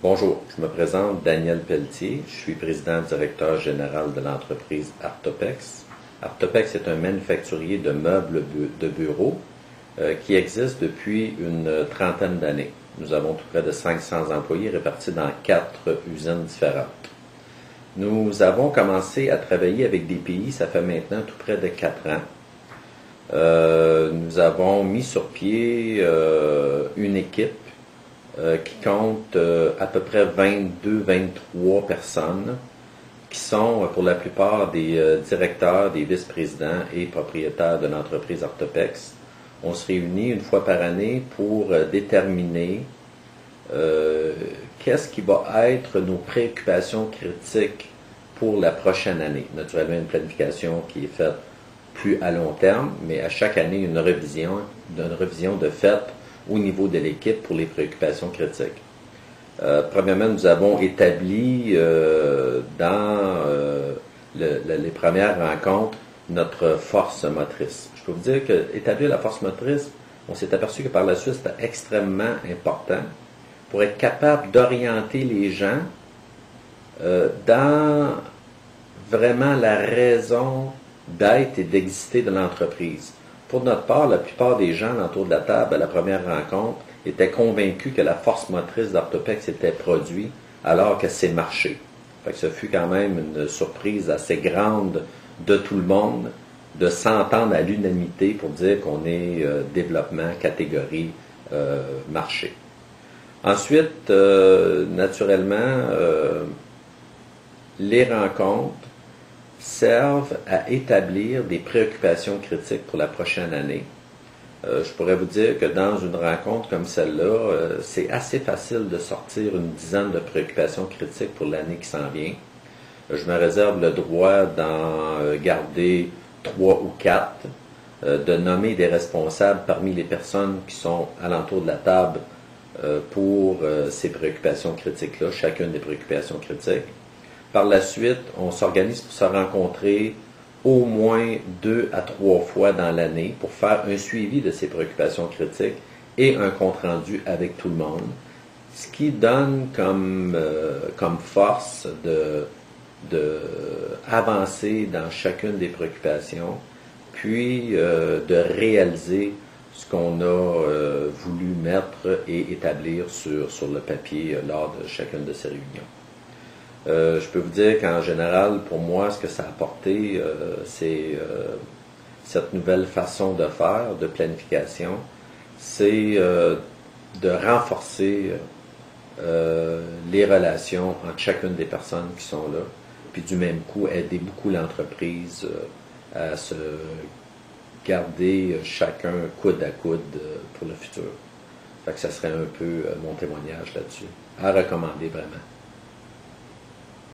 Bonjour, je me présente Daniel Pelletier, je suis président-directeur général de l'entreprise Artopex. Artopex est un manufacturier de meubles de bureau qui existe depuis une trentaine d'années. Nous avons tout près de 500 employés répartis dans 4 usines différentes. Nous avons commencé à travailler avec des pays, ça fait maintenant tout près de 4 ans. Nous avons mis sur pied une équipe qui compte à peu près 22-23 personnes qui sont pour la plupart des directeurs, des vice-présidents et propriétaires de l'entreprise Artopex. On se réunit une fois par année pour déterminer qu'est-ce qui va être nos préoccupations critiques pour la prochaine année. Naturellement, une planification qui est faite plus à long terme, mais à chaque année, une révision de fait au niveau de l'équipe pour les préoccupations critiques. Premièrement, nous avons établi dans les premières rencontres notre force motrice. Je peux vous dire qu'établir la force motrice, on s'est aperçu que par la suite, c'était extrêmement important pour être capable d'orienter les gens dans vraiment la raison d'être et d'exister de l'entreprise. Pour notre part, la plupart des gens autour de la table à la première rencontre étaient convaincus que la force motrice d'Artopex était produite alors que c'est marché. Fait que ce fut quand même une surprise assez grande de tout le monde de s'entendre à l'unanimité pour dire qu'on est développement, catégorie, marché. Ensuite, naturellement, les rencontres servent à établir des préoccupations critiques pour la prochaine année. Je pourrais vous dire que dans une rencontre comme celle-là, c'est assez facile de sortir une dizaine de préoccupations critiques pour l'année qui s'en vient. Je me réserve le droit d'en garder 3 ou 4, de nommer des responsables parmi les personnes qui sont alentour de la table pour ces préoccupations critiques-là, chacune des préoccupations critiques. Par la suite, on s'organise pour se rencontrer au moins 2 à 3 fois dans l'année pour faire un suivi de ces préoccupations critiques et un compte-rendu avec tout le monde, ce qui donne comme force de avancer dans chacune des préoccupations, puis de réaliser ce qu'on a voulu mettre et établir sur le papier lors de chacune de ces réunions. Je peux vous dire qu'en général, pour moi, ce que ça a apporté, c'est cette nouvelle façon de faire, de planification, c'est de renforcer les relations entre chacune des personnes qui sont là, puis du même coup, aider beaucoup l'entreprise à se garder chacun coude à coude pour le futur. Fait que ça serait un peu mon témoignage là-dessus. À recommander vraiment.